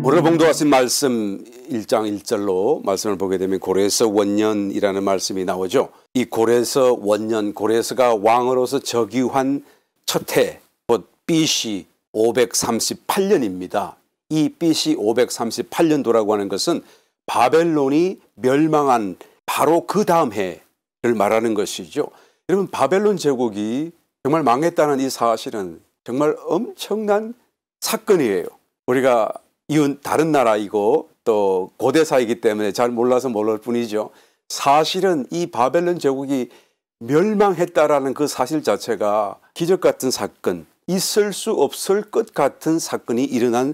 오늘 봉독하신 말씀 1장 1절로 말씀을 보게 되면 고레스 원년이라는 말씀이 나오죠. 이 고레스 원년, 고레스가 왕으로서 즉위한 첫 해, 곧 BC 538년입니다. 이 BC 538년도라고 하는 것은 바벨론이 멸망한 바로 그 다음 해를 말하는 것이죠. 여러분, 바벨론 제국이 정말 망했다는 이 사실은 정말 엄청난 사건이에요. 우리가 이건 다른 나라이고 또 고대사이기 때문에 잘 몰라서 모를 뿐이죠. 사실은 이 바벨론 제국이 멸망했다라는 그 사실 자체가 기적 같은 사건, 있을 수 없을 것 같은 사건이 일어난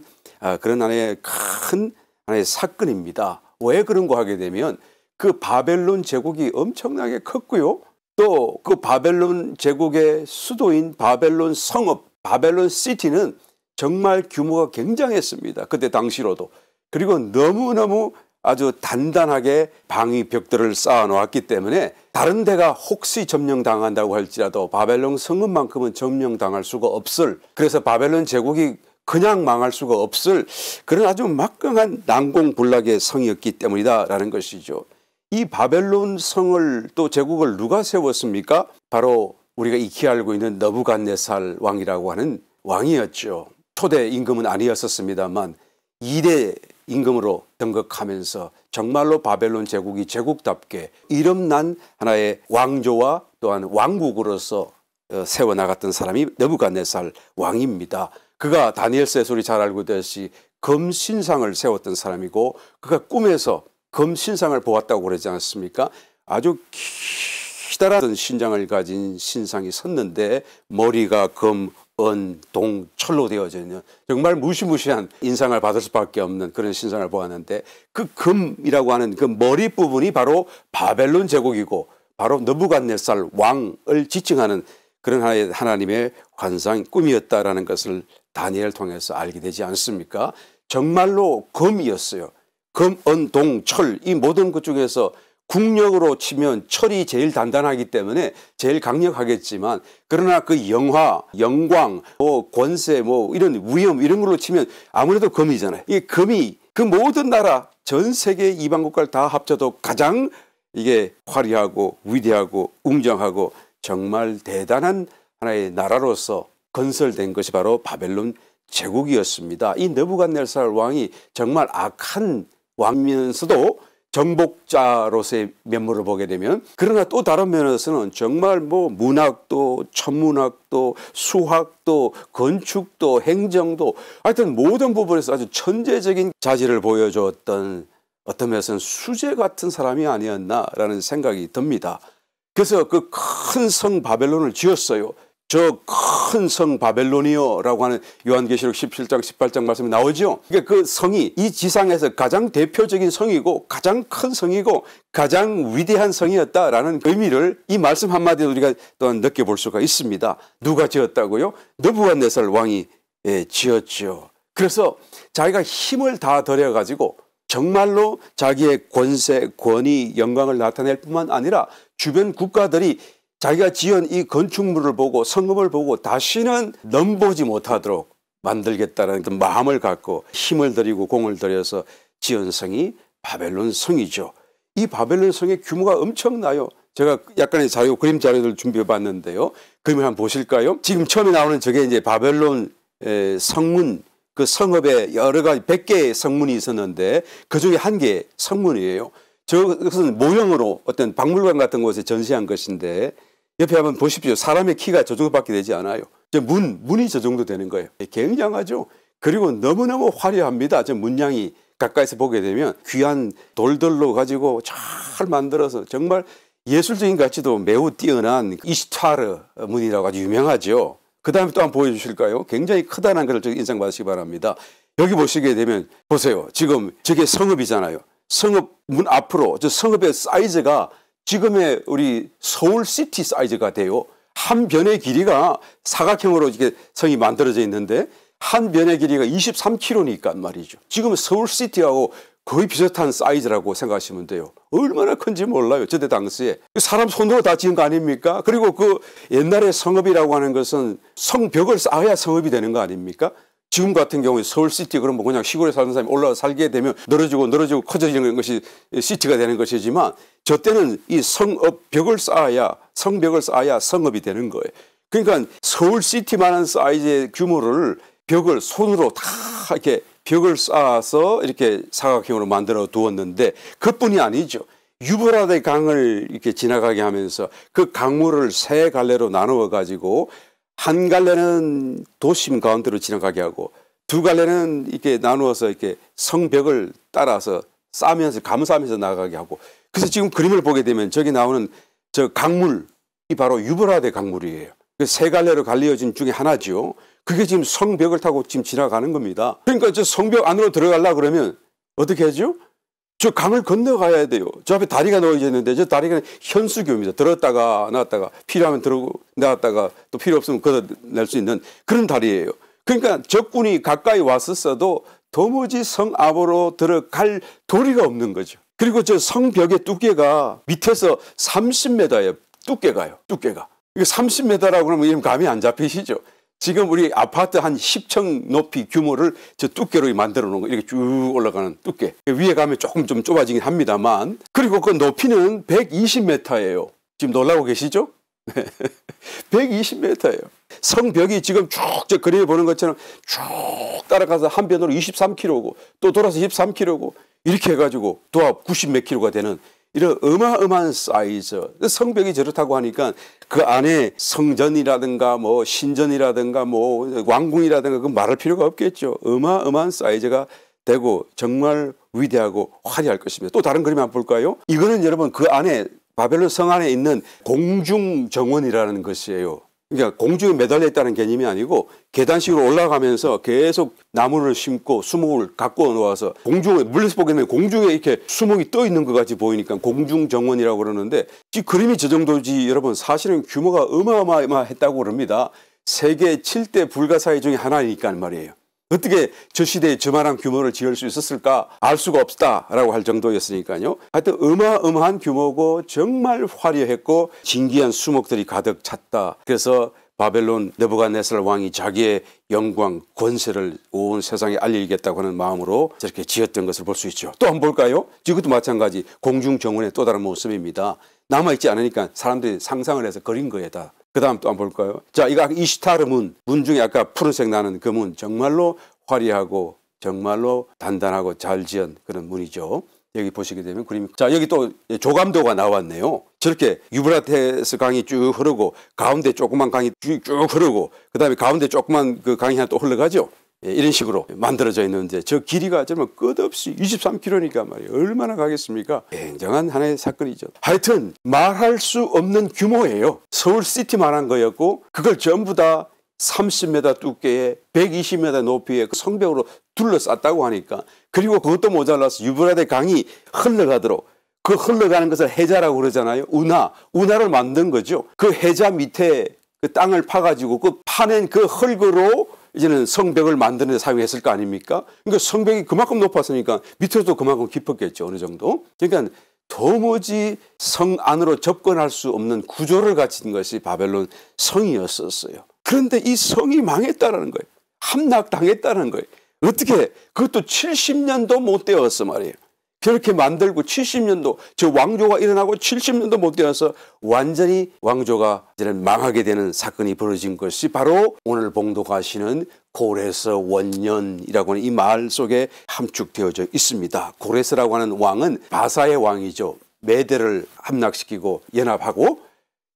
그런 하나의 큰 하나의 사건입니다. 왜 그런가 하게 되면 그 바벨론 제국이 엄청나게 컸고요. 또 그 바벨론 제국의 수도인 바벨론 성읍, 바벨론 시티는 정말 규모가 굉장했습니다. 그때 당시로도. 그리고 너무너무 아주 단단하게 방위벽들을 쌓아 놓았기 때문에 다른 데가 혹시 점령당한다고 할지라도 바벨론 성읍만큼은 점령당할 수가 없을, 그래서 바벨론 제국이 그냥 망할 수가 없을 그런 아주 막강한 난공불락의 성이었기 때문이다라는 것이죠. 이 바벨론 성을 또 제국을 누가 세웠습니까? 바로 우리가 익히 알고 있는 느부갓네살 왕이라고 하는 왕이었죠. 초대 임금은 아니었습니다만 2대 임금으로 등극하면서 정말로 바벨론 제국이 제국답게 이름난 하나의 왕조와 또한 왕국으로서 세워나갔던 사람이 느부갓네살 왕입니다. 그가 다니엘서에서 우리 잘 알고 있듯이 금신상을 세웠던 사람이고, 그가 꿈에서 금신상을 보았다고 그러지 않습니까? 아주 기다란 신장을 가진 신상이 섰는데 머리가 금, 은, 동, 철로 되어져 있는 정말 무시무시한 인상을 받을 수밖에 없는 그런 신상을 보았는데, 그 금이라고 하는 그 머리 부분이 바로 바벨론 제국이고 바로 느부갓네살 왕을 지칭하는 그런 하나님의 환상, 꿈이었다라는 것을 다니엘을 통해서 알게 되지 않습니까? 정말로 금이었어요. 금, 은, 동, 철, 이 모든 것 중에서 국력으로 치면 철이 제일 단단하기 때문에 제일 강력하겠지만, 그러나 그 영화, 영광, 권세, 이런 위엄 이런 걸로 치면 아무래도 금이잖아요. 이 금이 그 모든 나라, 전 세계 이방 국가를 다 합쳐도 가장 이게 화려하고 위대하고 웅장하고 정말 대단한 하나의 나라로서 건설된 것이 바로 바벨론 제국이었습니다. 이 느부갓네살 왕이 정말 악한 왕이면서도 정복자로서의 면모를 보게 되면, 그러나 또 다른 면에서는 정말 문학도 천문학도 수학도 건축도 행정도 하여튼 모든 부분에서 아주 천재적인 자질을 보여주었던, 어떤 면에서는 수제 같은 사람이 아니었나라는 생각이 듭니다. 그래서 그 큰 성 바벨론을 지었어요. 저 큰 성 바벨론이요 라고 하는 요한계시록 17장 18장 말씀이 나오죠. 그러니까 그 성이 이 지상에서 가장 대표적인 성이고 가장 큰 성이고 가장 위대한 성이었다라는 의미를 이 말씀 한마디로 우리가 또한 느껴볼 수가 있습니다. 누가 지었다고요? 느부갓네살 왕이 지었죠. 그래서 자기가 힘을 다 들여가지고 정말로 자기의 권세, 권위, 영광을 나타낼 뿐만 아니라 주변 국가들이 자기가 지은 이 건축물을 보고 성읍을 보고 다시는 넘보지 못하도록 만들겠다는 그 마음을 갖고 힘을 들이고 공을 들여서 지은 성이 바벨론 성이죠. 이 바벨론 성의 규모가 엄청나요. 제가 약간의 그림 자료를 준비해 봤는데요. 그림을 한번 보실까요? 지금 처음에 나오는 저게 이제 바벨론 성문, 그 성읍에 여러 가지 100개의 성문이 있었는데 그 중에 한 개의 성문이에요. 저것은 모형으로 어떤 박물관 같은 곳에 전시한 것인데, 옆에 한번 보십시오. 사람의 키가 저 정도밖에 되지 않아요. 문이 저 정도 되는 거예요. 굉장하죠. 그리고 너무너무 화려합니다. 저 문양이 가까이서 보게 되면 귀한 돌들로 가지고 잘 만들어서 정말 예술적인 가치도 매우 뛰어난 이시타르 문이라고 아주 유명하죠. 그 다음에 또 한번 보여주실까요? 굉장히 크다는 것을 인상 받으시기 바랍니다. 여기 보시게 되면 보세요. 지금 저게 성읍이잖아요. 성읍 문 앞으로 저 성읍의 사이즈가 지금의 우리 서울시티 사이즈가 돼요. 한 변의 길이가 사각형으로 이렇게 성이 만들어져 있는데 한 변의 길이가 23km니까 말이죠. 지금 서울시티하고 거의 비슷한 사이즈라고 생각하시면 돼요. 얼마나 큰지 몰라요. 저때 당시에. 사람 손으로 다 지은 거 아닙니까? 그리고 그 옛날에 성읍이라고 하는 것은 성벽을 쌓아야 성읍이 되는 거 아닙니까? 지금 같은 경우에 서울시티 그러면 그냥 시골에 사는 사람이 올라와 살게 되면 늘어지고 커져지는 것이 시티가 되는 것이지만 저 때는 이 성벽을 쌓아야 성읍이 되는 거예요. 그러니까 서울시티만한 사이즈의 규모를 벽을 손으로 다 이렇게 벽을 쌓아서 이렇게 사각형으로 만들어 두었는데 그뿐이 아니죠. 유브라데 강을 이렇게 지나가게 하면서 그 강물을 세 갈래로 나누어 가지고 한 갈래는 도심 가운데로 지나가게 하고 두 갈래는 이렇게 나누어서 이렇게 성벽을 따라서 감싸면서 나가게 하고 그래서 지금 그림을 보게 되면 저기 나오는 저 강물이 바로 유브라데 강물이에요. 그 세 갈래로 갈리어진 중에 하나죠. 그게 지금 성벽을 타고 지금 지나가는 겁니다. 그러니까 저 성벽 안으로 들어가려고 그러면 어떻게 하죠? 저 강을 건너가야 돼요. 저 앞에 다리가 놓여져 있는데 저 다리가 현수교입니다. 들었다가 나왔다가 필요하면 들어오고 나왔다가 또 필요 없으면 걷어낼 수 있는 그런 다리예요. 그러니까 적군이 가까이 왔었어도 도무지 성 앞으로 들어갈 도리가 없는 거죠. 그리고 저 성벽의 두께가 밑에서 30m예요. 두께가. 이거 30m라고 그러면 이름 감이 안 잡히시죠? 지금 우리 아파트 한 10층 높이 규모를 저 두께로 만들어 놓은 거 이렇게 쭉 올라가는 두께. 위에 가면 조금 좀 좁아지긴 합니다만 그리고 그 높이는 120m예요. 지금 놀라고 계시죠? 120m예요. 성벽이 지금 쭉 저 그림에 보는 것처럼 쭉 따라가서 한 변으로 23km고 또 돌아서 13km고 이렇게 해가지고 도합 90 몇 킬로가 되는 이런 어마어마한 사이즈. 성벽이 저렇다고 하니까 그 안에 성전이라든가 뭐 신전이라든가 뭐 왕궁이라든가 그 말할 필요가 없겠죠. 어마어마한 사이즈가 되고 정말 위대하고 화려할 것입니다. 또 다른 그림 한번 볼까요? 이거는 여러분 그 안에 바벨론 성 안에 있는 공중 정원이라는 것이에요. 그러니까 공중에 매달려 있다는 개념이 아니고 계단식으로 올라가면서 계속 나무를 심고 수목을 갖고 놓아서 공중에 물에서 보게 되면 공중에 이렇게 수목이 떠 있는 것 같이 보이니까 공중 정원이라고 그러는데 이 그림이 저 정도지 여러분 사실은 규모가 어마어마했다고 그럽니다. 세계 7대 불가사의 중에 하나니까 말이에요. 어떻게 저 시대에 저만한 규모를 지을 수 있었을까 알 수가 없다라고 할 정도였으니까요. 하여튼 어마어마한 규모고 정말 화려했고 진귀한 수목들이 가득 찼다. 그래서 바벨론 느부갓네살 왕이 자기의 영광, 권세를 온 세상에 알리겠다고 하는 마음으로 저렇게 지었던 것을 볼 수 있죠. 또 한번 볼까요? 이것도 마찬가지 공중정원의 또 다른 모습입니다. 남아있지 않으니까 사람들이 상상을 해서 그린 거예요 다. 그 다음 또 한번 볼까요? 자, 이거 이시타르 문 중에 아까 푸른색 나는 그 문 정말로 화려하고 정말로 단단하고 잘 지은 그런 문이죠. 여기 보시게 되면 그림이 자 여기 또 조감도가 나왔네요. 저렇게 유브라테스 강이 쭉 흐르고 가운데 조그만 강이 쭉 흐르고 그 다음에 가운데 조그만 그 강이 하나 또 흘러가죠. 예, 이런 식으로 만들어져 있는데 저 길이가 정말 끝없이 23km니까 말이에요. 얼마나 가겠습니까? 굉장한 하나의 사건이죠. 하여튼 말할 수 없는 규모예요. 서울시티만한 거였고 그걸 전부 다 30m 두께에 120m 높이의 그 성벽으로 둘러쌌다고 하니까 그리고 그것도 모자라서 유브라데 강이 흘러가도록 그 흘러가는 것을 해자라고 그러잖아요. 운하를 만든 거죠. 그 해자 밑에 그 땅을 파가지고 그 파낸 그 흙으로 이제는 성벽을 만드는 데 사용했을 거 아닙니까? 그러니까 성벽이 그만큼 높았으니까 밑에서도 그만큼 깊었겠죠. 어느 정도. 그러니까 도무지 성 안으로 접근할 수 없는 구조를 갖춘 것이 바벨론 성이었었어요. 그런데 이 성이 망했다는 거예요. 함락당했다는 거예요. 어떻게 그것도 70년도 못 되었어 말이에요. 그렇게 만들고 70년도 저 왕조가 일어나고 70년도 못 되어서 완전히 왕조가 이제는 망하게 되는 사건이 벌어진 것이 바로 오늘 봉독하시는 고레스 원년이라고 하는 이 말 속에 함축되어져 있습니다. 고레스라고 하는 왕은 바사의 왕이죠. 메대를 함락시키고 연합하고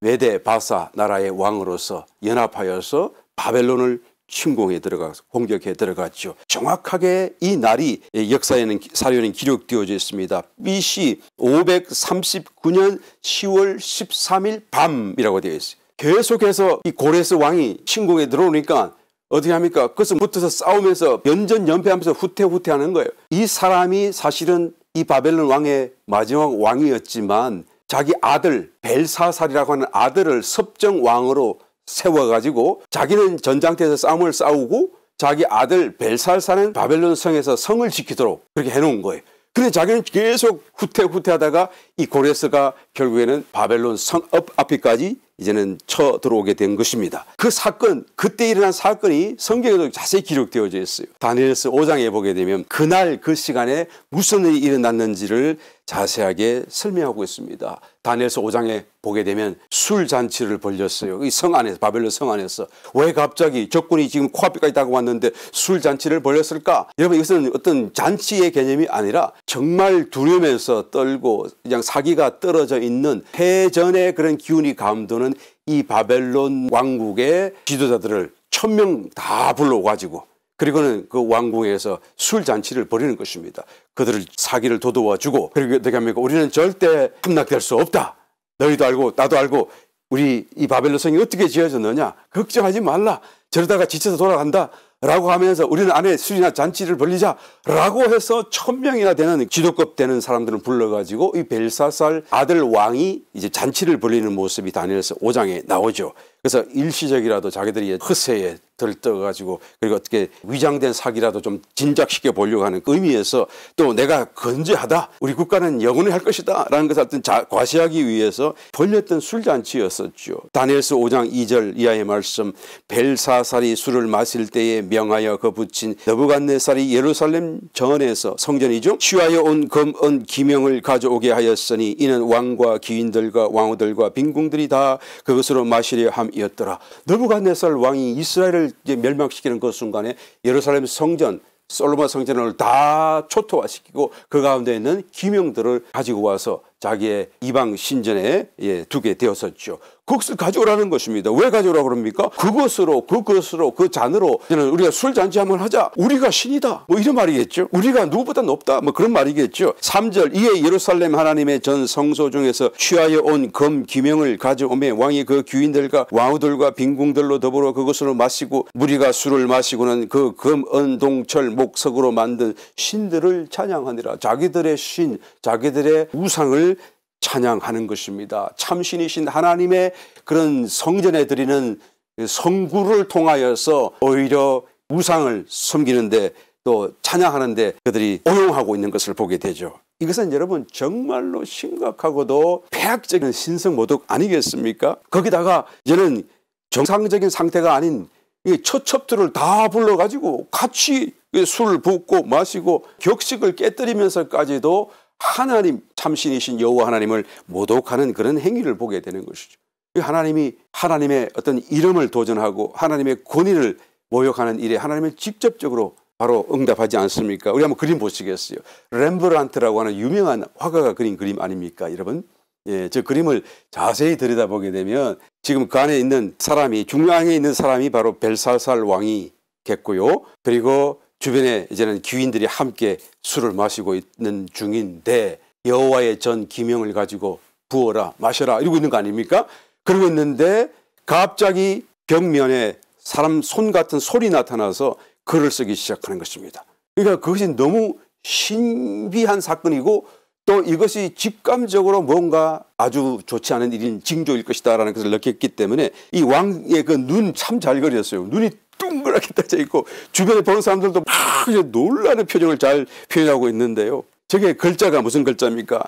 메대 바사 나라의 왕으로서 연합하여서 바벨론을 침공에 들어가서 공격에 들어갔죠. 정확하게 이 날이 역사에는 사료에는 기록되어져 있습니다. BC 539년 10월 13일 밤이라고 되어 있어요. 계속해서 이 고레스 왕이 침공에 들어오니까 어떻게 합니까? 그것을 붙어서 싸우면서 연전연패하면서 후퇴하는 거예요. 이 사람이 사실은 이 바벨론 왕의 마지막 왕이었지만 자기 아들 벨사살이라고 하는 아들을 섭정왕으로 세워가지고 자기는 전장터에서 싸움을 싸우고 자기 아들 벨사살은 바벨론 성에서 성을 지키도록 그렇게 해놓은 거예요. 근데 자기는 계속 후퇴하다가 이 고레스가 결국에는 바벨론 성 앞에까지 이제는 쳐 들어오게 된 것입니다. 그 사건, 그때 일어난 사건이 성경에도 자세히 기록되어져 있어요. 다니엘서 5장에 보게 되면 그날 그 시간에 무슨 일이 일어났는지를 자세하게 설명하고 있습니다. 다니엘서 5장에 보게 되면 술 잔치를 벌였어요. 이 성 안에서, 바벨론 성 안에서. 왜 갑자기 적군이 지금 코앞까지 다가왔는데 술 잔치를 벌였을까? 여러분, 이것은 어떤 잔치의 개념이 아니라 정말 두려움에서 떨고 그냥 사기가 떨어져 있는 패전의 그런 기운이 감도는 이 바벨론 왕국의 지도자들을 1000명 다 불러가지고 그리고는 그 왕궁에서 술잔치를 벌이는 것입니다. 그들을 사기를 돋워주고 그리고 어떻게 합니까? 우리는 절대 함락될 수 없다. 너희도 알고 나도 알고 우리 이 바벨론 성이 어떻게 지어졌느냐? 걱정하지 말라. 저러다가 지쳐서 돌아간다. 라고 하면서 우리는 안에 술이나 잔치를 벌리자 라고 해서 1000명이나 되는 지도급 되는 사람들을 불러가지고 이 벨사살 아들 왕이 이제 잔치를 벌리는 모습이 다니엘서 5장에 나오죠. 그래서 일시적이라도 자기들이 허세에 들떠가지고 그리고 어떻게 위장된 사기라도 좀 진작시켜 보려고 하는 의미에서 또 내가 건재하다. 우리 국가는 영원히 할 것이다. 라는 것을 어떤 과시하기 위해서 벌렸던 술잔치였었죠. 다니엘서 5장 2절 이하의 말씀 벨사살이 술을 마실 때에 명하여 그 붙인 느부갓네살이 예루살렘 전에서 성전이죠. 취하여 온 금, 은, 기명을 가져오게 하였으니 이는 왕과 기인들과 왕후들과 빈궁들이 다 그것으로 마시려 함이었더라. 느부갓네살 왕이 이스라엘을 이제 멸망시키는 그 순간에 예루살렘 성전 솔로몬 성전을 다 초토화시키고 그 가운데 있는 기명들을 가지고 와서 자기의 이방 신전에 두게 되었었죠. 그것을 가져오라는 것입니다. 왜 가져오라고 그럽니까? 그것으로 그 잔으로 우리가 술잔치 한번 하자. 우리가 신이다. 뭐 이런 말이겠죠. 우리가 누구보다 높다. 뭐 그런 말이겠죠. 3절 이에 예루살렘 하나님의 전 성소 중에서 취하여 온 금 기명을 가져오매 왕이 그 귀인들과 왕후들과 빈궁들로 더불어 그것으로 마시고 무리가 술을 마시고는 그 금, 은, 동철, 목석으로 만든 신들을 찬양하니라. 자기들의 신, 자기들의 우상을 찬양하는 것입니다. 참신이신 하나님의 그런 성전에 드리는 성구를 통하여서 오히려 우상을 섬기는데 또 찬양하는데 그들이 오용하고 있는 것을 보게 되죠. 이것은 여러분 정말로 심각하고도 폐악적인 신성모독 아니겠습니까? 거기다가 이제는 정상적인 상태가 아닌 이 처첩들을 다 불러가지고 같이 술을 붓고 마시고 격식을 깨뜨리면서까지도 하나님 참신이신 여호와 하나님을 모독하는 그런 행위를 보게 되는 것이죠. 하나님이 하나님의 어떤 이름을 도전하고 하나님의 권위를 모욕하는 일에 하나님은 직접적으로 바로 응답하지 않습니까? 우리 한번 그림 보시겠어요? 렘브란트라고 하는 유명한 화가가 그린 그림 아닙니까, 여러분? 예, 저 그림을 자세히 들여다보게 되면 지금 그 안에 있는 사람이 중앙에 있는 사람이 바로 벨사살 왕이겠고요. 그리고 주변에 이제는 귀인들이 함께 술을 마시고 있는 중인데 여호와의 전 기명을 가지고 부어라 마셔라 이러고 있는 거 아닙니까? 그러고 있는데 갑자기 벽면에 사람 손 같은 솔이 나타나서 글을 쓰기 시작하는 것입니다. 그러니까 그것이 너무 신비한 사건이고 또 이것이 직감적으로 뭔가 아주 좋지 않은 일인 징조일 것이다라는 것을 느꼈기 때문에 이 왕의 그 눈 참 잘 그렸어요. 눈이 둥그랗게 떠져 있고 주변에 보는 사람들도 막 놀라는 표정을 잘 표현하고 있는데요. 저게 글자가 무슨 글자입니까?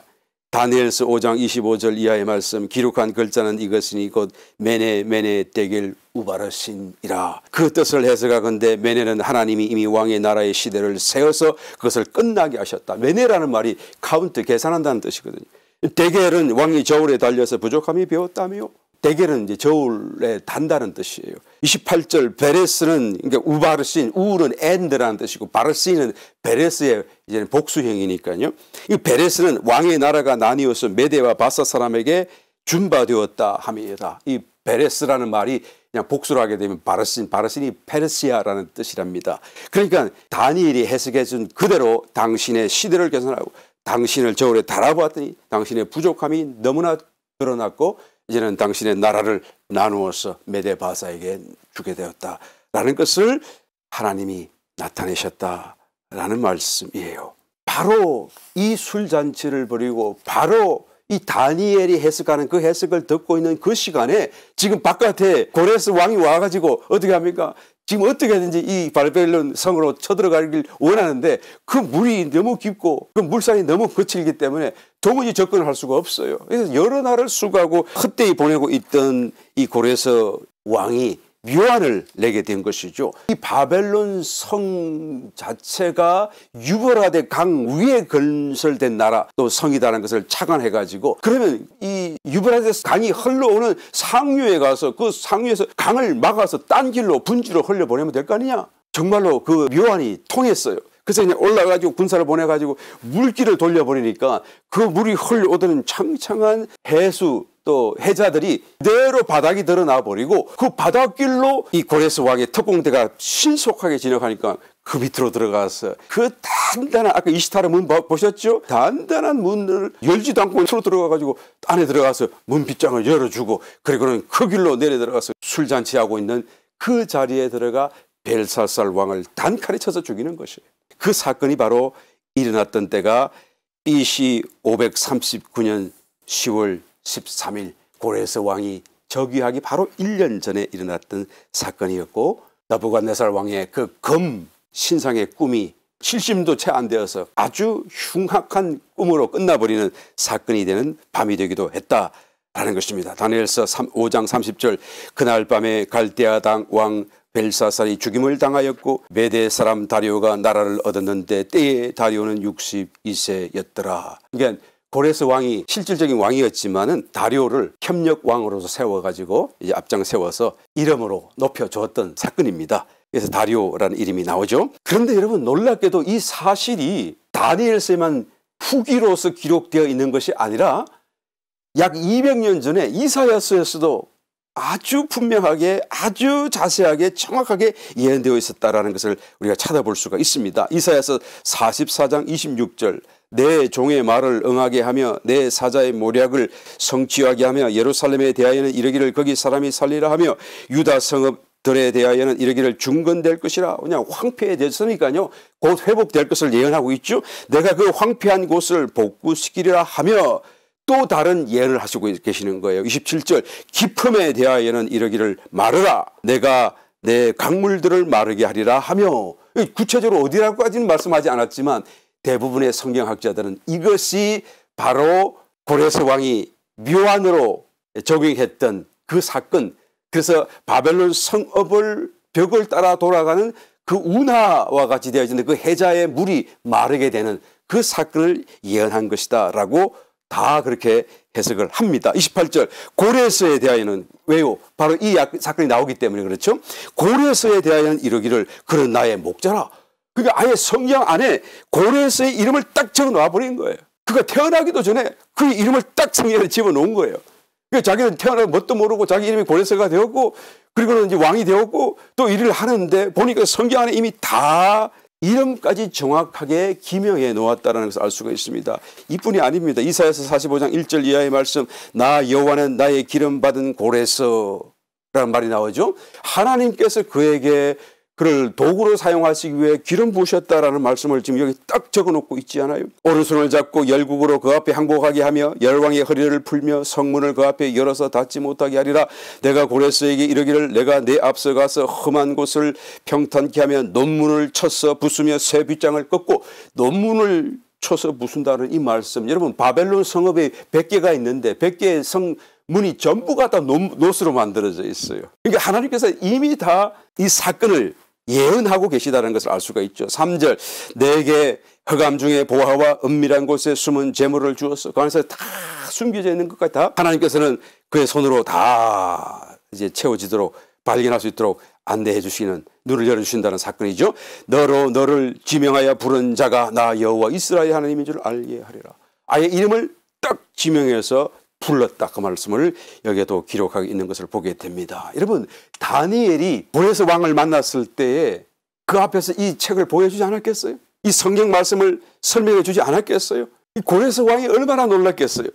다니엘서 5장 25절 이하의 말씀 기록한 글자는 이것이니 곧 메네 메네 데겔 우바르신이라. 그 뜻을 해석하건대 메네는 하나님이 이미 왕의 나라의 시대를 세워서 그것을 끝나게 하셨다. 메네라는 말이 카운트 계산한다는 뜻이거든요. 데겔은 왕이 저울에 달려서 부족함이 배웠다며 데겔은 이제 저울에 단다는 뜻이에요. 28절 베레스는 그러니까 우바르신 우는 엔드라는 뜻이고 바르신은 베레스의 이제 복수형이니까요. 이 베레스는 왕의 나라가 나뉘어서 메대와 바사 사람에게 준바되었다 함이다. 이 베레스라는 말이 그냥 복수를 하게 되면 바르신이 페르시아라는 뜻이랍니다. 그러니까 다니엘이 해석해 준 그대로 당신의 시대를 개선하고 당신을 저울에 달아보았더니 당신의 부족함이 너무나 드러났고 이제는 당신의 나라를 나누어서 메데바사에게 주게 되었다라는 것을 하나님이 나타내셨다라는 말씀이에요. 바로 이 술잔치를 벌이고 바로 이 다니엘이 해석하는 그 해석을 듣고 있는 그 시간에 지금 바깥에 고레스 왕이 와가지고 어떻게 합니까? 지금 어떻게든지 이 바벨론 성으로 쳐들어가길 원하는데 그 물이 너무 깊고 그 물살이 너무 거칠기 때문에 도무지 접근을 할 수가 없어요. 그래서 여러 날을 수고하고 헛되이 보내고 있던 이 고레스 왕이 묘안을 내게 된 것이죠. 이 바벨론 성 자체가 유브라데 강 위에 건설된 나라 또 성이다라는 것을 착안해가지고 그러면 이 유브라데 강이 흘러오는 상류에 가서 그 상류에서 강을 막아서 딴 길로 분지로 흘려보내면 될 거 아니냐. 정말로 그 묘안이 통했어요. 그래서 그냥 올라가지고 군사를 보내가지고 물길을 돌려버리니까 그 물이 흘러오던 창창한 해수 또 해자들이 그대로 바닥이 드러나 버리고 그 바닷길로 이 고레스 왕의 특공대가 신속하게 진역하니까 그 밑으로 들어가서 그 단단한 아까 이시타르 문 보셨죠? 단단한 문을 열지도 않고 밑으로 들어가가지고 안에 들어가서 문빗장을 열어주고 그리고는 그 길로 내려 들어가서 술잔치하고 있는 그 자리에 들어가 벨사살 왕을 단칼에 쳐서 죽이는 것이에요. 그 사건이 바로 일어났던 때가 BC 539년 10월 13일 고레스 왕이 즉위하기 바로 1년 전에 일어났던 사건이었고 나부갓네살 왕의 그 검 신상의 꿈이 실심도 채 안 되어서 아주 흉악한 꿈으로 끝나버리는 사건이 되는 밤이 되기도 했다라는 것입니다. 다니엘서 5장 30절 그날 밤에 갈대아 왕 벨사살이 죽임을 당하였고 메대 사람 다리오가 나라를 얻었는데 때에 다리오는 62세였더라. 그러니까 고레스 왕이 실질적인 왕이었지만은 다리오를 협력 왕으로서 세워가지고 이제 앞장 세워서 이름으로 높여주었던 사건입니다. 그래서 다리오라는 이름이 나오죠. 그런데 여러분 놀랍게도 이 사실이 다니엘서에만 후기로서 기록되어 있는 것이 아니라 약 200년 전에 이사야서에서도 아주 분명하게 아주 자세하게 정확하게 예언되어 있었다라는 것을 우리가 찾아볼 수가 있습니다. 이사야서 44장 26절 내 종의 말을 응하게 하며 내 사자의 모략을 성취하게 하며 예루살렘에 대하여는 이르기를 거기 사람이 살리라 하며 유다 성읍들에 대하여는 이르기를 중건될 것이라. 그냥 황폐해졌으니까요 곧 회복될 것을 예언하고 있죠. 내가 그 황폐한 곳을 복구시키리라 하며 또 다른 예언을 하시고 계시는 거예요. 27절 기품에 대하여는 이르기를 마르라 내가 내 강물들을 마르게 하리라 하며 구체적으로 어디라고까지는 말씀하지 않았지만 대부분의 성경학자들은 이것이 바로 고레스 왕이 묘안으로 적용했던 그 사건 그래서 바벨론 성읍을 벽을 따라 돌아가는 그 운하와 같이 되어지는 그 해자의 물이 마르게 되는 그 사건을 예언한 것이다 라고 다 그렇게 해석을 합니다. 28절 고레스에 대하여는 왜요? 바로 이 사건이 나오기 때문에 그렇죠. 고레스에 대하여는 이르기를 그는 나의 목자라. 그러니까 아예 성경 안에 고레스의 이름을 딱 적어놓아 버린 거예요. 그가 태어나기도 전에 그 이름을 딱 성경에 집어놓은 거예요. 그러니까 자기는 태어나서 뭣도 모르고 자기 이름이 고레스가 되었고 그리고는 이제 왕이 되었고 또 일을 하는데 보니까 성경 안에 이미 다 이름까지 정확하게 기명해 놓았다는 것을 알 수가 있습니다. 이뿐이 아닙니다. 이사야서 45장 1절 이하의 말씀 나 여호와는 나의 기름 받은 고레스라는 말이 나오죠. 하나님께서 그에게 그를 도구로 사용하시기 위해 기름 부으셨다라는 말씀을 지금 여기 딱 적어놓고 있지 않아요? 오른손을 잡고 열국으로 그 앞에 항복하게 하며 열왕의 허리를 풀며 성문을 그 앞에 열어서 닫지 못하게 하리라. 내가 고레스에게 이르기를 내가 내 앞서 가서 험한 곳을 평탄케 하며 논문을 쳐서 부수며 새 빗장을 꺾고 논문을 쳐서 부순다는 이 말씀 여러분 바벨론 성읍에 100개가 있는데 100개의 성문이 전부가 다 노스로 만들어져 있어요. 그러니까 하나님께서 이미 다 이 사건을 예언하고 계시다는 것을 알 수가 있죠. 3절 내게 흑암 중에 보화와 은밀한 곳에 숨은 재물을 주었어. 그 안에서 다 숨겨져 있는 것까지 다 하나님께서는 그의 손으로 다 이제 채워지도록 발견할 수 있도록 안내해 주시는 눈을 열어주신다는 사건이죠. 너를 지명하여 부른 자가 나 여호와 이스라엘 하나님인 줄 알게 하리라. 아예 이름을 딱 지명해서 불렀다. 그 말씀을 여기에도 기록하고 있는 것을 보게 됩니다. 여러분 다니엘이 고레스 왕을 만났을 때에 그 앞에서 이 책을 보여주지 않았겠어요? 이 성경 말씀을 설명해 주지 않았겠어요? 이 고레스 왕이 얼마나 놀랐겠어요?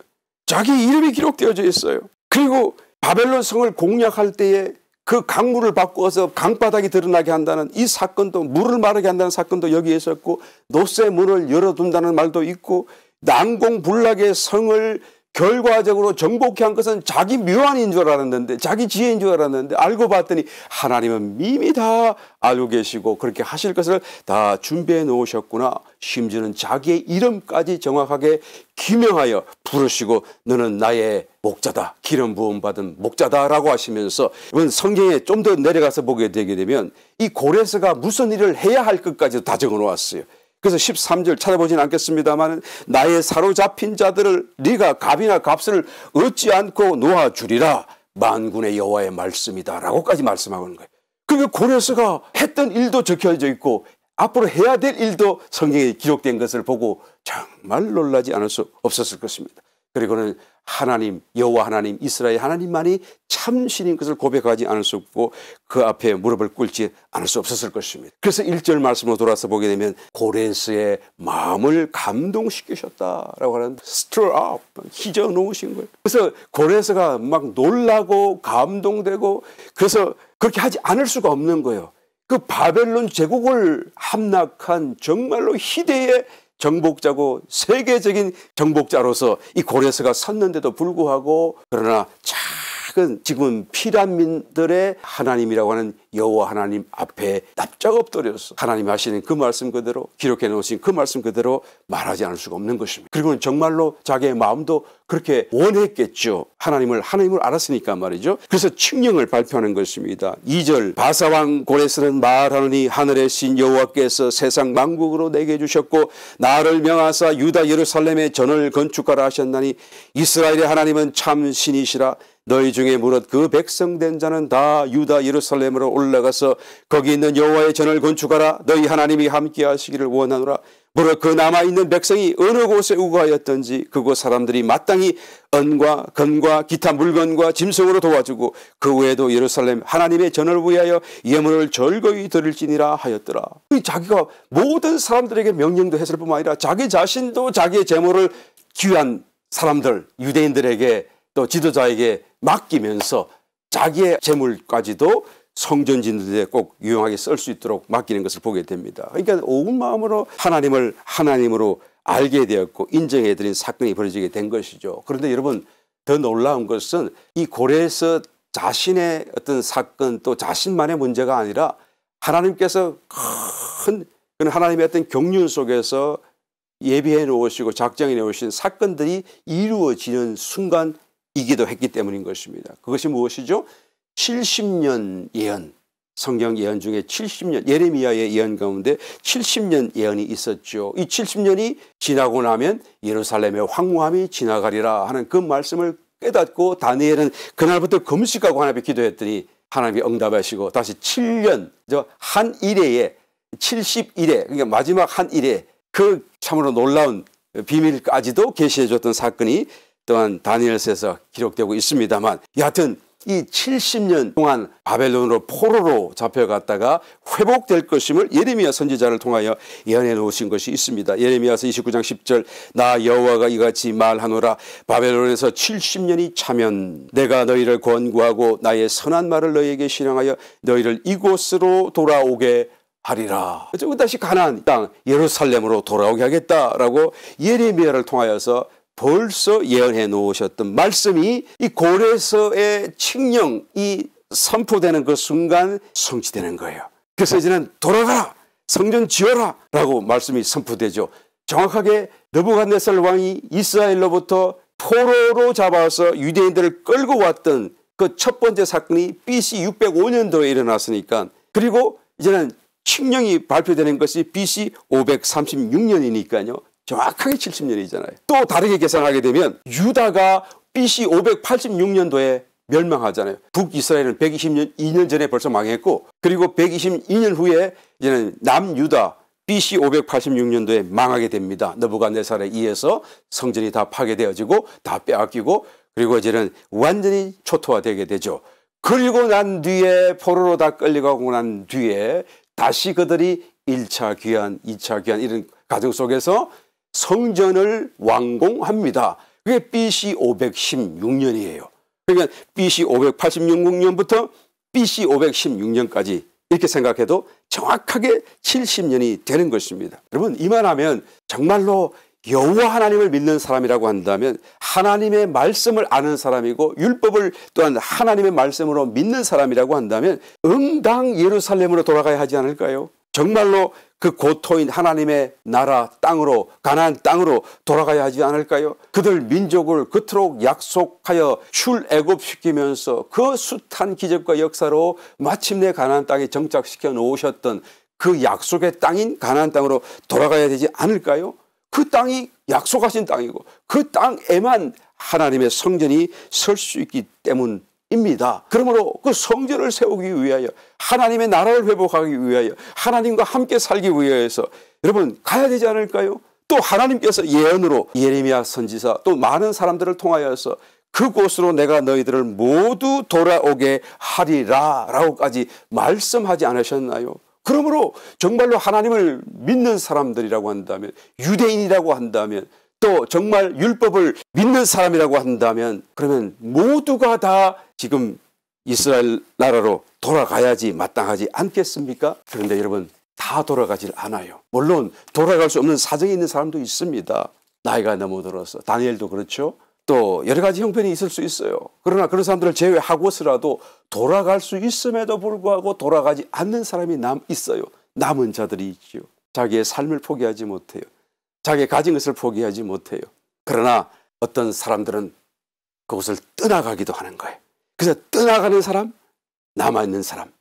자기 이름이 기록되어져 있어요. 그리고 바벨론 성을 공략할 때에 그 강물을 바꾸어서 강바닥이 드러나게 한다는 이 사건도 물을 마르게 한다는 사건도 여기에 있었고 노새 문을 열어둔다는 말도 있고 난공불락의 성을 결과적으로 정복해 한 것은 자기 묘안인 줄 알았는데, 자기 지혜인 줄 알았는데, 알고 봤더니 하나님은 이미 다 알고 계시고 그렇게 하실 것을 다 준비해 놓으셨구나. 심지어는 자기의 이름까지 정확하게 기명하여 부르시고 너는 나의 목자다, 기름 부음 받은 목자다라고 하시면서, 이번 성경에 좀 더 내려가서 보게 되게 되면 이 고레스가 무슨 일을 해야 할 것까지도 다 적어 놓았어요. 그래서 13절 찾아보진 않겠습니다만, 나의 사로잡힌 자들을 네가 값이나 값을 얻지 않고 놓아주리라, 만군의 여호와의 말씀이다 라고까지 말씀하는 거예요. 그러니까 고레스가 했던 일도 적혀져 있고 앞으로 해야 될 일도 성경에 기록된 것을 보고 정말 놀라지 않을 수 없었을 것입니다. 그리고는 하나님, 여호와 하나님, 이스라엘 하나님만이 참신인 것을 고백하지 않을 수 없고 그 앞에 무릎을 꿇지 않을 수 없었을 것입니다. 그래서 1절 말씀으로 돌아서 보게 되면 고레스의 마음을 감동시키셨다라고 하는, stir up, 휘저 놓으신 거예요. 그래서 고레스가 막 놀라고 감동되고, 그래서 그렇게 하지 않을 수가 없는 거예요. 그 바벨론 제국을 함락한 정말로 희대의 정복자고 세계적인 정복자로서 이 고레스가 섰는데도 불구하고, 그러나 작은 지금은 피란민들의 하나님이라고 하는 여호와 하나님 앞에 납작 엎드려서 하나님 하시는 그 말씀 그대로, 기록해 놓으신 그 말씀 그대로 말하지 않을 수가 없는 것입니다. 그리고 정말로 자기의 마음도 그렇게 원했겠죠. 하나님을 알았으니까 말이죠. 그래서 칙령을 발표하는 것입니다. 2절, 바사왕 고레스는 말하노니 하늘의 신 여호와께서 세상 만국으로 내게 주셨고 나를 명하사 유다 예루살렘에 전을 건축하라 하셨나니 이스라엘의 하나님은 참 신이시라. 너희 중에 무릇 그 백성된 자는 다 유다 예루살렘으로 올라가서 거기 있는 여호와의 전을 건축하라. 너희 하나님이 함께 하시기를 원하노라. 무릇 그 남아있는 백성이 어느 곳에 우거하였던지 그곳 사람들이 마땅히 은과 금과 기타 물건과 짐승으로 도와주고 그 외에도 예루살렘 하나님의 전을 위하여 예물을 절거히 드릴지니라 하였더라. 자기가 모든 사람들에게 명령도 했을 뿐만 아니라 자기 자신도 자기의 제물을 귀한 사람들, 유대인들에게 또 지도자에게 맡기면서 자기의 재물까지도 성전진들에 꼭 유용하게 쓸 수 있도록 맡기는 것을 보게 됩니다. 그러니까 온 마음으로 하나님을 하나님으로 알게 되었고 인정해드린 사건이 벌어지게 된 것이죠. 그런데 여러분, 더 놀라운 것은 이 고레스 자신의 어떤 사건, 또 자신만의 문제가 아니라 하나님께서 큰 하나님의 어떤 경륜 속에서 예비해 놓으시고 작정해 놓으신 사건들이 이루어지는 순간이기도 했기 때문인 것입니다. 그것이 무엇이죠? 70년 예언, 성경 예언 중에 70년, 예레미야의 예언 가운데 70년 예언이 있었죠. 이 70년이 지나고 나면 예루살렘의 황무함이 지나가리라 하는 그 말씀을 깨닫고 다니엘은 그날부터 금식하고 하나님께 기도했더니 하나님이 응답하시고 다시 7년, 한 일회에 70일에, 그러니까 마지막 한 일에 그 참으로 놀라운 비밀까지도 계시해 줬던 사건이 또한 다니엘서에서 기록되고 있습니다만, 여하튼 이 70년 동안 바벨론으로 포로로 잡혀갔다가 회복될 것임을 예레미야 선지자를 통하여 예언해 놓으신 것이 있습니다. 예레미야서 29장 10절, 나 여호와가 이같이 말하노라. 바벨론에서 70년이 차면 내가 너희를 권고하고 나의 선한 말을 너희에게 실행하여 너희를 이곳으로 돌아오게 하리라. 다시 가나안 땅 예루살렘으로 돌아오게 하겠다라고 예레미야를 통하여서 벌써 예언해 놓으셨던 말씀이 이 고레스의 칙령이 선포되는 그 순간 성취되는 거예요. 그래서 이제는 돌아가라, 성전 지어라 라고 말씀이 선포되죠. 정확하게 느부갓네살 왕이 이스라엘로부터 포로로 잡아서 유대인들을 끌고 왔던 그 첫 번째 사건이 BC 605년도에 일어났으니까, 그리고 이제는 칙령이 발표되는 것이 BC 536년이니까요. 정확하게 70년이잖아요. 또 다르게 계산하게 되면 유다가 BC 586년도에 멸망하잖아요. 북이스라엘은 122년 전에 벌써 망했고, 그리고 122년 후에 이제는 남유다 BC 586년도에 망하게 됩니다. 느부갓네살에 의해서 성전이 다 파괴되어지고 다 빼앗기고, 그리고 이제는 완전히 초토화되게 되죠. 그리고 난 뒤에 포로로 다 끌려가고 난 뒤에 다시 그들이 1차 귀환, 2차 귀환 이런 과정 속에서 성전을 완공합니다. 그게 BC 516년이에요. 그러니까 BC 586년부터 BC 516년까지 이렇게 생각해도 정확하게 70년이 되는 것입니다. 여러분, 이만하면 정말로 여호와 하나님을 믿는 사람이라고 한다면 하나님의 말씀을 아는 사람이고 율법을 또한 하나님의 말씀으로 믿는 사람이라고 한다면 응당 예루살렘으로 돌아가야 하지 않을까요? 정말로 그 고토인 하나님의 나라 땅으로 가나안 땅으로 돌아가야 하지 않을까요? 그들 민족을 그토록 약속하여 출애굽시키면서 그 숱한 기적과 역사로 마침내 가나안 땅에 정착시켜 놓으셨던 그 약속의 땅인 가나안 땅으로 돌아가야 되지 않을까요? 그 땅이 약속하신 땅이고 그 땅에만 하나님의 성전이 설 수 있기 때문입니다. 그러므로 그 성전을 세우기 위하여 하나님의 나라를 회복하기 위하여 하나님과 함께 살기 위하여서 여러분 가야 되지 않을까요? 또 하나님께서 예언으로 예레미야 선지자 또 많은 사람들을 통하여서 그곳으로 내가 너희들을 모두 돌아오게 하리라 라고까지 말씀하지 않으셨나요? 그러므로 정말로 하나님을 믿는 사람들이라고 한다면 유대인이라고 한다면 또 정말 율법을 믿는 사람이라고 한다면 그러면 모두가 다 지금 이스라엘 나라로 돌아가야지 마땅하지 않겠습니까? 그런데 여러분 다 돌아가질 않아요. 물론 돌아갈 수 없는 사정이 있는 사람도 있습니다. 나이가 너무 들어서 다니엘도 그렇죠. 또 여러 가지 형편이 있을 수 있어요. 그러나 그런 사람들을 제외하고서라도 돌아갈 수 있음에도 불구하고 돌아가지 않는 사람이 있어요. 남은 자들이 있죠. 자기의 삶을 포기하지 못해요. 자기의 가진 것을 포기하지 못해요. 그러나 어떤 사람들은 그곳을 떠나가기도 하는 거예요. 그래서 떠나가는 사람, 남아있는 사람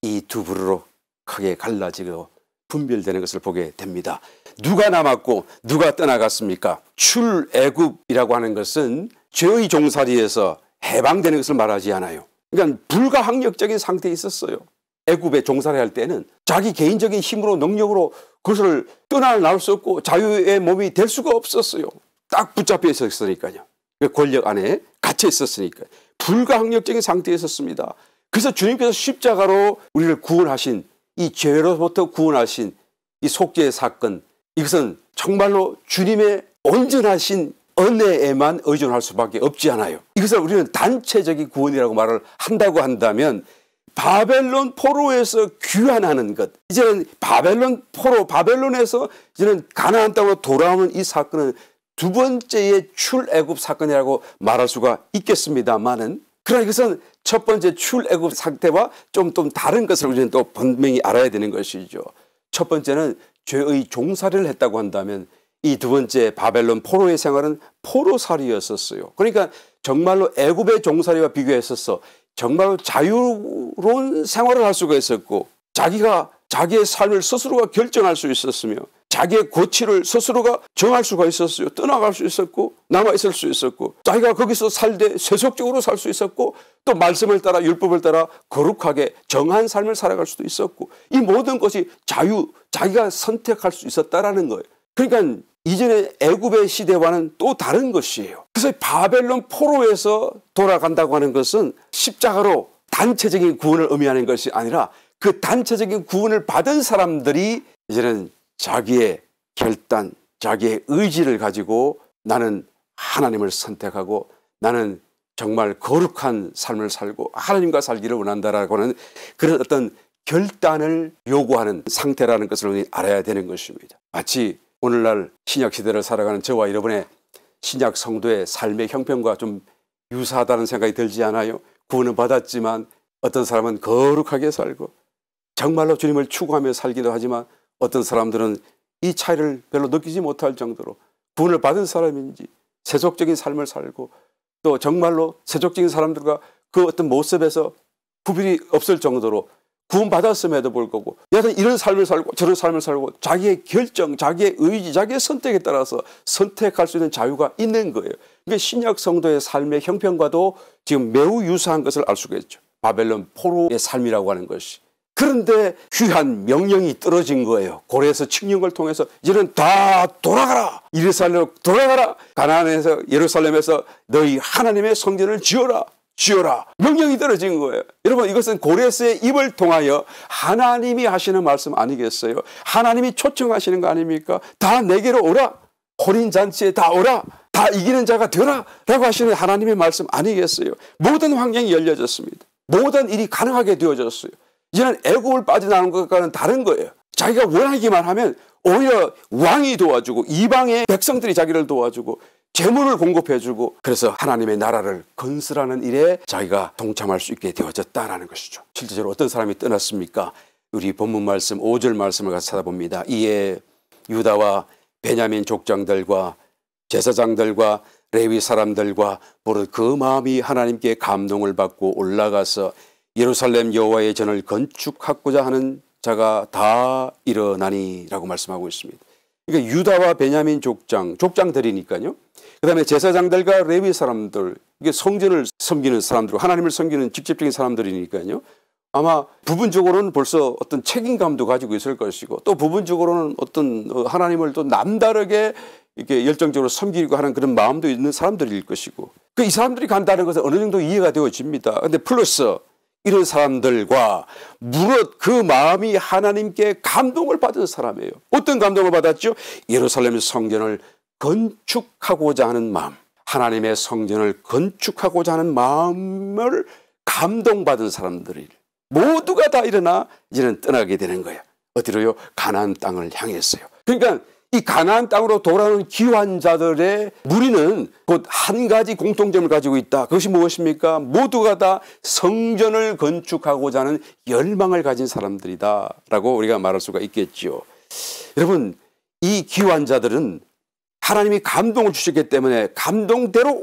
이 두 부류로 크게 갈라지고 분별되는 것을 보게 됩니다. 누가 남았고 누가 떠나갔습니까? 출애굽이라고 하는 것은 죄의 종살이에서 해방되는 것을 말하지 않아요. 그러니까 불가항력적인 상태에 있었어요. 애굽에 종살이할 때는 자기 개인적인 힘으로 능력으로 그것을 떠나나올 수 없고 자유의 몸이 될 수가 없었어요. 딱 붙잡혀 있었으니까요. 권력 안에 갇혀 있었으니까 불가항력적인 상태에 있었습니다. 그래서 주님께서 십자가로 우리를 구원하신 이 죄로부터 구원하신 이 속죄의 사건, 이것은 정말로 주님의 온전하신 은혜에만 의존할 수밖에 없지 않아요. 이것을 우리는 단체적인 구원이라고 말을 한다고 한다면 바벨론 포로에서 귀환하는 것, 이제는 바벨론에서 이제는 가나안 땅으로 돌아오는 이 사건은 두 번째의 출애굽 사건이라고 말할 수가 있겠습니다만은, 그러나 이것은 첫 번째 출애굽 상태와 좀 다른 것을 우리는 또 분명히 알아야 되는 것이죠. 첫 번째는 죄의 종살이를 했다고 한다면 이 두 번째 바벨론 포로의 생활은 포로살이였었어요. 그러니까 정말로 애굽의 종살이와 비교했었어. 정말로 자유로운 생활을 할 수가 있었고 자기가 자기의 삶을 스스로가 결정할 수 있었으며 자기의 고치를 스스로가 정할 수가 있었어요. 떠나갈 수 있었고 남아있을 수 있었고 자기가 거기서 살되 세속적으로 살 수 있었고 또 말씀을 따라 율법을 따라 거룩하게 정한 삶을 살아갈 수도 있었고 이 모든 것이 자기가 선택할 수 있었다라는 거예요. 그러니까 이전의 애굽의 시대와는 또 다른 것이에요. 그래서 바벨론 포로에서 돌아간다고 하는 것은 십자가로 단체적인 구원을 의미하는 것이 아니라 그 단체적인 구원을 받은 사람들이 이제는 자기의 결단, 자기의 의지를 가지고 나는 하나님을 선택하고 나는 정말 거룩한 삶을 살고 하나님과 살기를 원한다라고 하는 그런 어떤 결단을 요구하는 상태라는 것을 우리 알아야 되는 것입니다. 마치 오늘날 신약시대를 살아가는 저와 여러분의 신약 성도의 삶의 형편과 좀 유사하다는 생각이 들지 않아요? 구원은 받았지만 어떤 사람은 거룩하게 살고 정말로 주님을 추구하며 살기도 하지만 어떤 사람들은 이 차이를 별로 느끼지 못할 정도로 구원을 받은 사람인지 세속적인 삶을 살고 또 정말로 세속적인 사람들과 그 어떤 모습에서 구별이 없을 정도로 구원받았음에도 불구하고 여하튼 이런 삶을 살고 저런 삶을 살고 자기의 결정, 자기의 의지, 자기의 선택에 따라서 선택할 수 있는 자유가 있는 거예요. 그러니까 신약 성도의 삶의 형편과도 지금 매우 유사한 것을 알 수가 있죠. 바벨론 포로의 삶이라고 하는 것이. 그런데 귀한 명령이 떨어진 거예요. 고레에서 칙령을 통해서 이제는 다 돌아가라. 예루살렘으로 돌아가라. 가나안에서 예루살렘에서 너희 하나님의 성전을 지어라. 명령이 떨어진 거예요. 여러분 이것은 고레스의 입을 통하여 하나님이 하시는 말씀 아니겠어요? 하나님이 초청하시는 거 아닙니까? 다 내게로 오라. 혼인잔치에 다 오라. 다 이기는 자가 되라 라고 하시는 하나님의 말씀 아니겠어요? 모든 환경이 열려졌습니다. 모든 일이 가능하게 되어졌어요. 이제는 애굽을 빠져나오는 것과는 다른 거예요. 자기가 원하기만 하면 오히려 왕이 도와주고 이방의 백성들이 자기를 도와주고 재물을 공급해주고 그래서 하나님의 나라를 건설하는 일에 자기가 동참할 수 있게 되어졌다라는 것이죠. 실제로 어떤 사람이 떠났습니까? 우리 본문 말씀 5절 말씀을 같이 찾아봅니다. 이에 유다와 베냐민 족장들과 제사장들과 레위 사람들과 무릇 그 마음이 하나님께 감동을 받고 올라가서 예루살렘 여호와의 전을 건축하고자 하는 자가 다 일어나니라고 말씀하고 있습니다. 그러니까 유다와 베냐민 족장들이니까요. 그다음에 제사장들과 레위 사람들, 이게 성전을 섬기는 사람들, 하나님을 섬기는 직접적인 사람들이니까요. 아마 부분적으로는 벌써 어떤 책임감도 가지고 있을 것이고 또 부분적으로는 어떤 하나님을 또 남다르게 이렇게 열정적으로 섬기고 하는 그런 마음도 있는 사람들일 것이고 이 사람들이 간다는 것은 어느 정도 이해가 되어집니다. 그런데 플러스 이런 사람들과 무릇 그 마음이 하나님께 감동을 받은 사람이에요. 어떤 감동을 받았죠? 예루살렘 성전을 건축하고자 하는 마음, 하나님의 성전을 건축하고자 하는 마음을 감동받은 사람들이 모두가 다 일어나 이제는 떠나게 되는 거예요. 어디로요? 가나안 땅을 향했어요. 그러니까 이 가나안 땅으로 돌아오는 귀환자들의 무리는 곧 한 가지 공통점을 가지고 있다. 그것이 무엇입니까? 모두가 다 성전을 건축하고자 하는 열망을 가진 사람들이다라고 우리가 말할 수가 있겠죠. 여러분, 이 귀환자들은 하나님이 감동을 주셨기 때문에 감동대로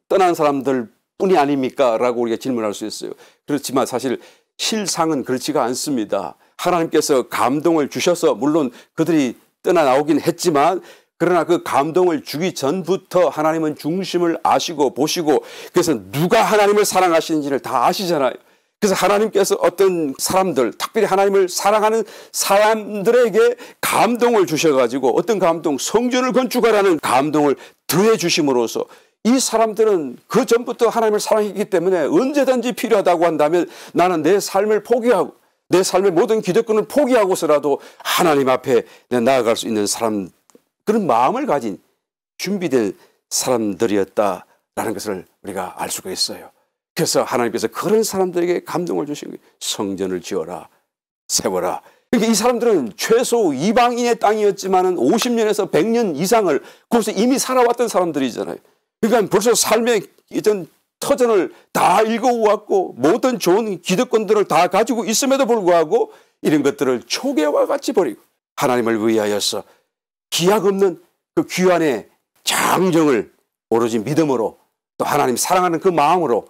떠난 사람들 뿐이 아닙니까? 라고 우리가 질문할 수 있어요. 그렇지만 사실 실상은 그렇지가 않습니다. 하나님께서 감동을 주셔서 물론 그들이 떠나나오긴 했지만 그러나 그 감동을 주기 전부터 하나님은 중심을 아시고 보시고 그래서 누가 하나님을 사랑하시는지를 다 아시잖아요. 그래서 하나님께서 어떤 사람들, 특별히 하나님을 사랑하는 사람들에게 감동을 주셔가지고 어떤 감동, 성전을 건축하라는 감동을 더해 주심으로써 이 사람들은 그 전부터 하나님을 사랑했기 때문에 언제든지 필요하다고 한다면 나는 내 삶을 포기하고 내 삶의 모든 기득권을 포기하고서라도 하나님 앞에 나아갈 수 있는 사람, 그런 마음을 가진 준비된 사람들이었다라는 것을 우리가 알 수가 있어요. 그래서 하나님께서 그런 사람들에게 감동을 주신 거예요. 성전을 지어라, 세워라. 그러니까 이 사람들은 최소 이방인의 땅이었지만 50년에서 100년 이상을 거기서 이미 살아왔던 사람들이잖아요. 그러니까 벌써 삶의 이전 터전을 다 읽어왔고 모든 좋은 기득권들을 다 가지고 있음에도 불구하고 이런 것들을 초계와 같이 버리고 하나님을 위하여서 기약 없는 그 귀환의 장정을 오로지 믿음으로 또 하나님 사랑하는 그 마음으로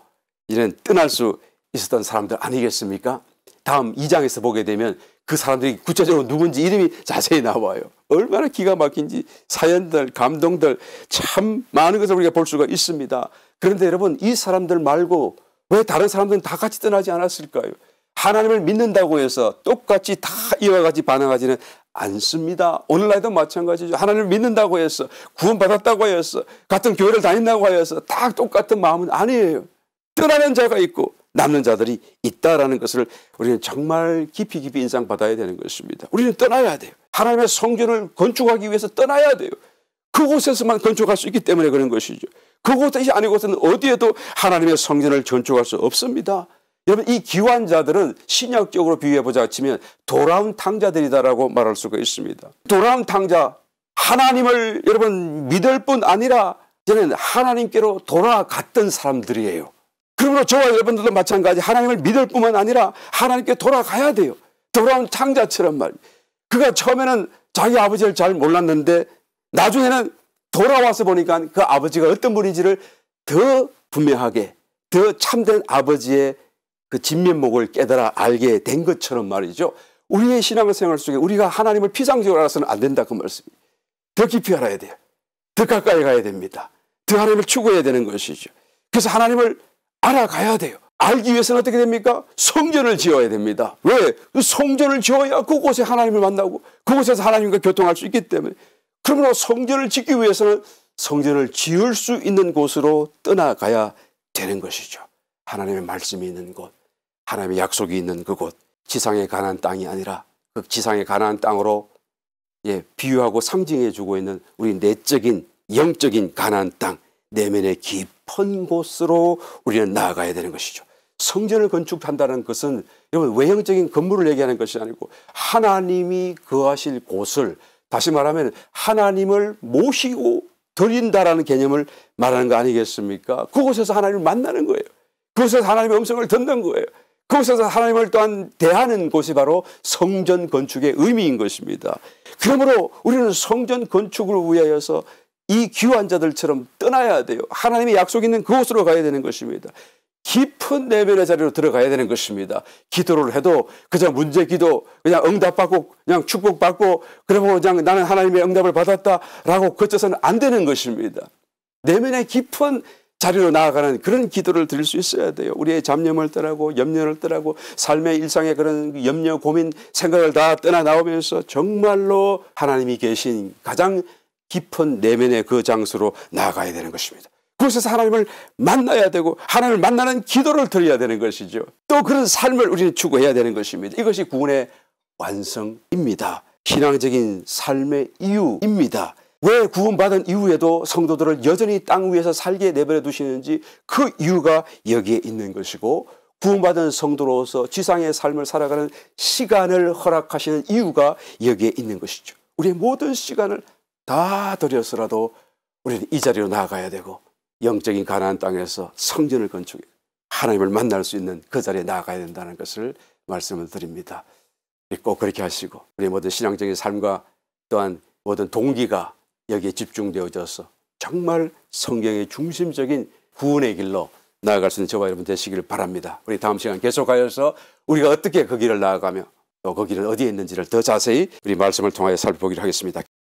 이제는 떠날 수 있었던 사람들 아니겠습니까? 다음 2장에서 보게 되면 그 사람들이 구체적으로 누군지 이름이 자세히 나와요. 얼마나 기가 막힌지 사연들, 감동들 참 많은 것을 우리가 볼 수가 있습니다. 그런데 여러분 이 사람들 말고 왜 다른 사람들은 다 같이 떠나지 않았을까요? 하나님을 믿는다고 해서 똑같이 다 이와 같이 반응하지는 않습니다. 오늘날도 마찬가지죠. 하나님을 믿는다고 해서 구원받았다고 해서 같은 교회를 다닌다고 해서 다 똑같은 마음은 아니에요. 떠나는 자가 있고 남는 자들이 있다라는 것을 우리는 정말 깊이 인상받아야 되는 것입니다. 우리는 떠나야 돼요. 하나님의 성전을 건축하기 위해서 떠나야 돼요. 그곳에서만 건축할 수 있기 때문에 그런 것이죠. 그곳이 아니고서는 어디에도 하나님의 성전을 건축할 수 없습니다. 여러분 이 기환자들은 신약적으로 비유해보자 치면 돌아온 탕자들이다라고 말할 수가 있습니다. 돌아온 탕자, 하나님을 여러분 믿을 뿐 아니라 저는 하나님께로 돌아갔던 사람들이에요. 그러므로 저와 여러분들도 마찬가지 하나님을 믿을 뿐만 아니라 하나님께 돌아가야 돼요. 돌아온 탕자처럼 말이에요. 그가 처음에는 자기 아버지를 잘 몰랐는데 나중에는 돌아와서 보니까 그 아버지가 어떤 분인지를 더 분명하게 더 참된 아버지의 그 진면목을 깨달아 알게 된 것처럼 말이죠. 우리의 신앙생활 속에 우리가 하나님을 피상적으로 알아서는 안 된다 그 말씀이에요. 더 깊이 알아야 돼요. 더 가까이 가야 됩니다. 더 하나님을 추구해야 되는 것이죠. 그래서 하나님을 알아가야 돼요. 알기 위해서는 어떻게 됩니까? 성전을 지어야 됩니다. 왜? 성전을 지어야 그곳에 하나님을 만나고 그곳에서 하나님과 교통할 수 있기 때문에. 그러므로 성전을 짓기 위해서는 성전을 지을 수 있는 곳으로 떠나가야 되는 것이죠. 하나님의 말씀이 있는 곳, 하나님의 약속이 있는 그곳, 지상의 가나안 땅이 아니라 그 지상의 가나안 땅으로 비유하고 상징해주고 있는 우리 내적인 영적인 가나안 땅, 내면의 깊은 곳으로 우리는 나아가야 되는 것이죠. 성전을 건축한다는 것은 여러분 외형적인 건물을 얘기하는 것이 아니고 하나님이 거하실 곳을, 다시 말하면 하나님을 모시고 드린다라는 개념을 말하는 거 아니겠습니까? 그곳에서 하나님을 만나는 거예요. 그곳에서 하나님의 음성을 듣는 거예요. 그곳에서 하나님을 또한 대하는 곳이 바로 성전 건축의 의미인 것입니다. 그러므로 우리는 성전 건축을 위하여서 이 귀한 자들처럼 떠나야 돼요. 하나님의 약속 있는 그곳으로 가야 되는 것입니다. 깊은 내면의 자리로 들어가야 되는 것입니다. 기도를 해도 그냥 문제 기도, 그냥 응답받고 그냥 축복받고 그러고 그냥 나는 하나님의 응답을 받았다라고 그쳐서는 안 되는 것입니다. 내면의 깊은 자리로 나아가는 그런 기도를 드릴 수 있어야 돼요. 우리의 잡념을 떠나고 염려를 떠나고 삶의 일상의 그런 염려, 고민, 생각을 다 떠나 나오면서 정말로 하나님이 계신 가장 깊은 내면의 그 장소로 나아가야 되는 것입니다. 그곳에서 하나님을 만나야 되고 하나님을 만나는 기도를 드려야 되는 것이죠. 또 그런 삶을 우리는 추구해야 되는 것입니다. 이것이 구원의 완성입니다. 신앙적인 삶의 이유입니다. 왜 구원받은 이후에도 성도들을 여전히 땅 위에서 살게 내버려 두시는지 그 이유가 여기에 있는 것이고, 구원받은 성도로서 지상의 삶을 살아가는 시간을 허락하시는 이유가 여기에 있는 것이죠. 우리의 모든 시간을 다 들여서라도 우리는 이 자리로 나아가야 되고 영적인 가나안 땅에서 성전을 건축해 하나님을 만날 수 있는 그 자리에 나아가야 된다는 것을 말씀을 드립니다. 꼭 그렇게 하시고 우리의 모든 신앙적인 삶과 또한 모든 동기가 여기에 집중되어져서 정말 성경의 중심적인 구원의 길로 나아갈 수 있는 저와 여러분 되시기를 바랍니다. 우리 다음 시간 계속하여서 우리가 어떻게 그 길을 나아가며 또 그 길은 어디에 있는지를 더 자세히 우리 말씀을 통하여 살펴보기로 하겠습니다.